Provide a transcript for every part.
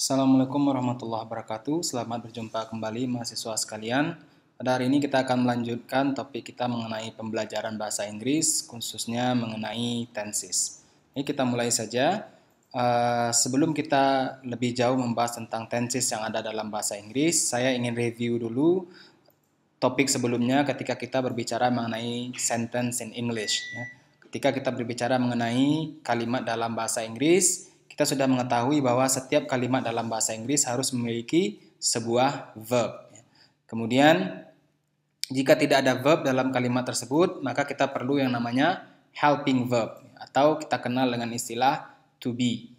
Assalamualaikum warahmatullahi wabarakatuh. Selamat berjumpa kembali mahasiswa sekalian. Pada hari ini kita akan melanjutkan topik kita mengenai pembelajaran bahasa Inggris, khususnya mengenai tenses. Ini kita mulai saja. Sebelum kita lebih jauh membahas tentang tenses yang ada dalam bahasa Inggris, saya ingin review dulu topik sebelumnya ketika kita berbicara mengenai sentence in English. Ketika kita berbicara mengenai kalimat dalam bahasa Inggris, kita sudah mengetahui bahwa setiap kalimat dalam bahasa Inggris harus memiliki sebuah verb. Kemudian, jika tidak ada verb dalam kalimat tersebut, maka kita perlu yang namanya helping verb, atau kita kenal dengan istilah to be.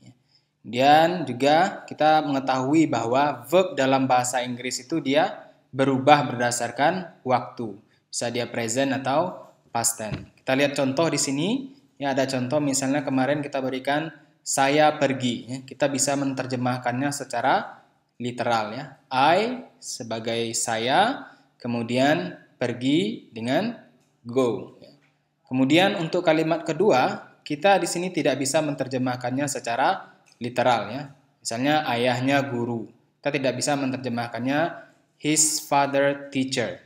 Dan juga kita mengetahui bahwa verb dalam bahasa Inggris itu dia berubah berdasarkan waktu. Bisa dia present atau past tense. Kita lihat contoh di sini. Ya, ada contoh misalnya kemarin kita berikan saya pergi. Kita bisa menerjemahkannya secara literal ya. I sebagai saya, kemudian pergi dengan go. Kemudian untuk kalimat kedua, kita di sini tidak bisa menerjemahkannya secara literal ya. Misalnya ayahnya guru. Kita tidak bisa menerjemahkannya his father teacher.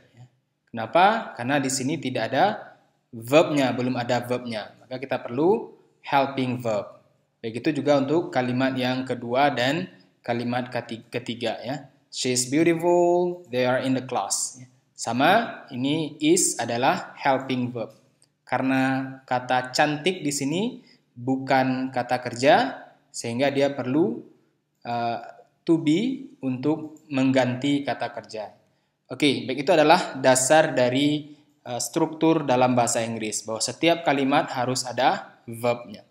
Kenapa? Karena di sini tidak ada verbnya, belum ada verbnya. Maka kita perlu helping verb. Begitu juga untuk kalimat yang kedua dan kalimat ketiga ya. She is beautiful, they are in the class. Sama, ini is adalah helping verb. Karena kata cantik di sini bukan kata kerja, sehingga dia perlu to be untuk mengganti kata kerja. Oke, baik, itu adalah dasar dari struktur dalam bahasa Inggris, bahwa setiap kalimat harus ada verbnya.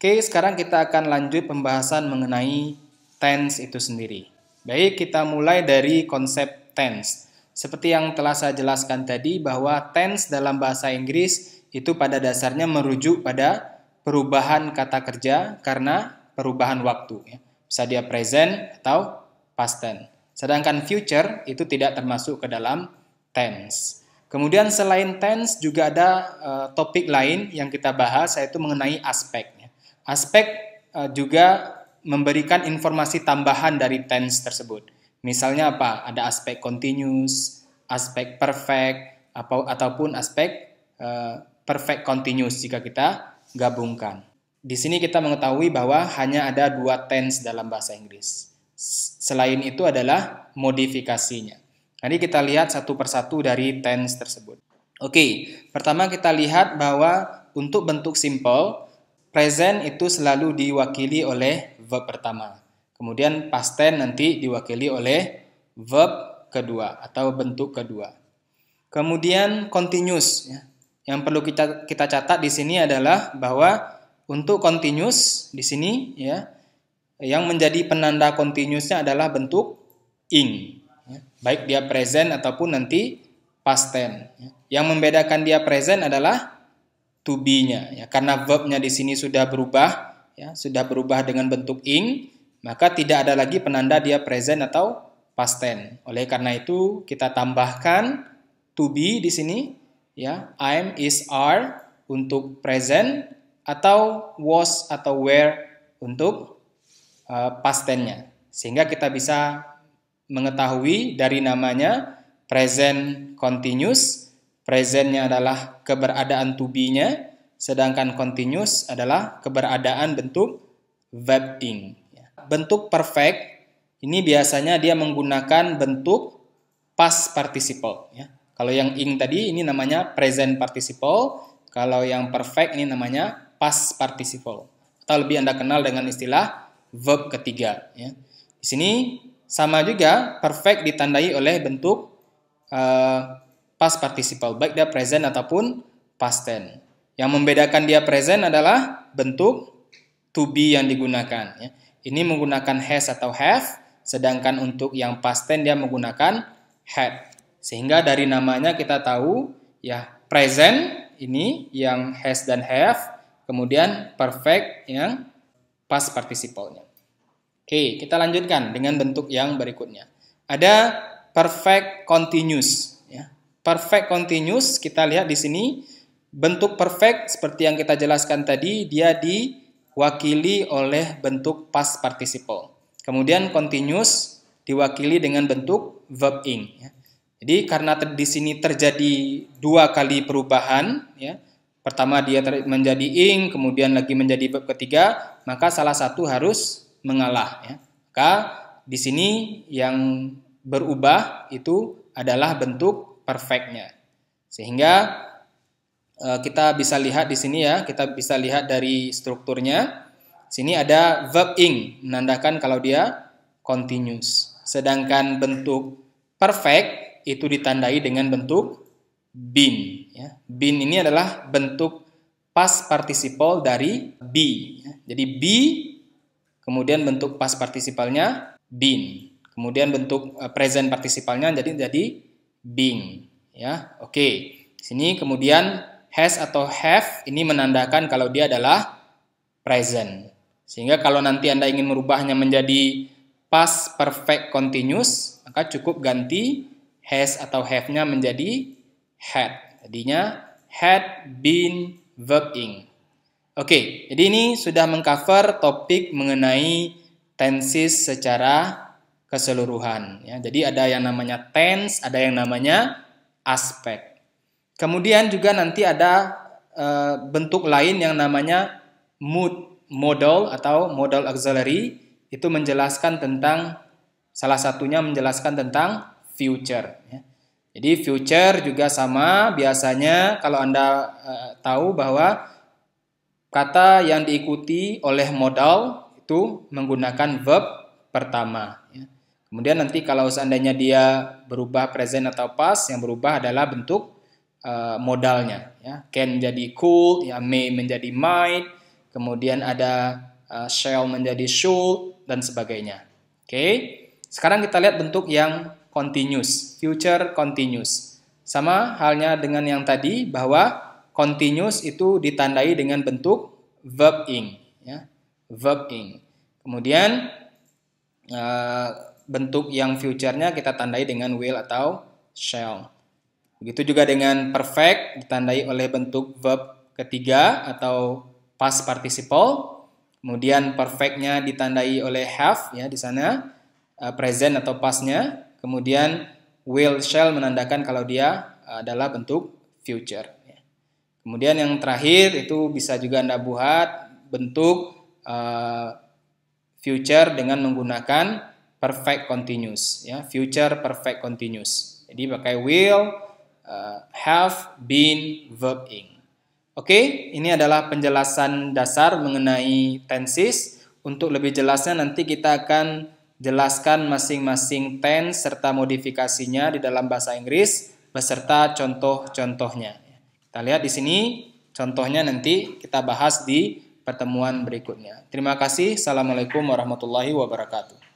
Oke, sekarang kita akan lanjut pembahasan mengenai tense itu sendiri. Baik, kita mulai dari konsep tense. Seperti yang telah saya jelaskan tadi, bahwa tense dalam bahasa Inggris itu pada dasarnya merujuk pada perubahan kata kerja karena perubahan waktu. Bisa dia present atau past tense. Sedangkan future itu tidak termasuk ke dalam tense. Kemudian selain tense juga ada topik lain yang kita bahas, yaitu mengenai aspek. Aspek juga memberikan informasi tambahan dari tense tersebut. Misalnya apa? Ada aspek continuous, aspek perfect, ataupun aspek perfect continuous jika kita gabungkan. Di sini kita mengetahui bahwa hanya ada dua tense dalam bahasa Inggris. Selain itu adalah modifikasinya. Nanti kita lihat satu persatu dari tense tersebut. Oke, pertama kita lihat bahwa untuk bentuk simple, present itu selalu diwakili oleh verb pertama. Kemudian past tense nanti diwakili oleh verb kedua atau bentuk kedua. Kemudian continuous. Yang perlu kita catat di sini adalah bahwa untuk continuous di sini ya, yang menjadi penanda continuousnya adalah bentuk ing. Baik dia present ataupun nanti past tense. Yang membedakan dia present adalah to be-nya ya, karena verb-nya di sini sudah berubah ya, sudah berubah dengan bentuk ing, maka tidak ada lagi penanda dia present atau past tense. Oleh karena itu kita tambahkan to be di sini ya, am, is, are untuk present atau was atau were untuk past tense-nya. Sehingga kita bisa mengetahui dari namanya present continuous. Present-nya adalah keberadaan to be-nya, sedangkan continuous adalah keberadaan bentuk verb ing. Bentuk perfect ini biasanya dia menggunakan bentuk past participle. Kalau yang ing tadi ini namanya present participle, kalau yang perfect ini namanya past participle. Atau lebih Anda kenal dengan istilah verb ketiga. Di sini sama juga perfect ditandai oleh bentuk past participle, baik dia present ataupun past tense. Yang membedakan dia present adalah bentuk to be yang digunakan. Ini menggunakan has atau have, sedangkan untuk yang past tense dia menggunakan had. Sehingga dari namanya kita tahu ya, present ini yang has dan have, kemudian perfect yang past participle-nya. Oke, kita lanjutkan dengan bentuk yang berikutnya. Ada perfect continuous. Perfect continuous, kita lihat di sini bentuk perfect seperti yang kita jelaskan tadi, dia diwakili oleh bentuk past participle. Kemudian continuous diwakili dengan bentuk verb ing. Ya. Jadi karena di sini terjadi 2 kali perubahan, ya. Pertama dia menjadi ing, kemudian lagi menjadi verb ketiga, maka salah satu harus mengalah. Ya. Maka di sini yang berubah itu adalah bentuk perfectnya. Sehingga kita bisa lihat di sini ya, kita bisa lihat dari strukturnya. Sini ada verb ing, menandakan kalau dia continuous. Sedangkan bentuk perfect itu ditandai dengan bentuk been. Ya. Been ini adalah bentuk past participle dari be. Ya. Jadi be, kemudian bentuk past participalnya been. Kemudian bentuk present participalnya jadi being. Ya, oke. Sini kemudian has atau have ini menandakan kalau dia adalah present. Sehingga kalau nanti Anda ingin merubahnya menjadi past perfect continuous, maka cukup ganti has atau have-nya menjadi had. Jadinya had been verb ing. Oke, jadi ini sudah mengcover topik mengenai tenses secara keseluruhan. Ya, jadi ada yang namanya tense, ada yang namanya aspek. Kemudian juga nanti ada bentuk lain yang namanya mood modal atau modal auxiliary, itu menjelaskan tentang, salah satunya menjelaskan tentang future. Ya. Jadi future juga sama, biasanya kalau Anda tahu bahwa kata yang diikuti oleh modal itu menggunakan verb pertama. Ya. Kemudian nanti kalau seandainya dia berubah present atau past, yang berubah adalah bentuk modalnya. Ya. Can menjadi could, ya, may menjadi might, kemudian ada shall menjadi should, dan sebagainya. Oke. Sekarang kita lihat bentuk yang continuous, future continuous. Sama halnya dengan yang tadi, bahwa continuous itu ditandai dengan bentuk verb ing. Ya. Verb ing. Kemudian bentuk yang future-nya kita tandai dengan will atau shall. Begitu juga dengan perfect, ditandai oleh bentuk verb ketiga atau past participle. Kemudian perfect-nya ditandai oleh have, ya di sana present atau past-nya. Kemudian will, shall menandakan kalau dia adalah bentuk future. Kemudian yang terakhir itu bisa juga Anda buat bentuk future dengan menggunakan perfect continuous. Ya, future perfect continuous. Jadi pakai will, have, been, verb ing. Oke, ini adalah penjelasan dasar mengenai tenses. Untuk lebih jelasnya nanti kita akan jelaskan masing-masing tense serta modifikasinya di dalam bahasa Inggris beserta contoh-contohnya. Kita lihat di sini contohnya, nanti kita bahas di pertemuan berikutnya. Terima kasih. Assalamualaikum warahmatullahi wabarakatuh.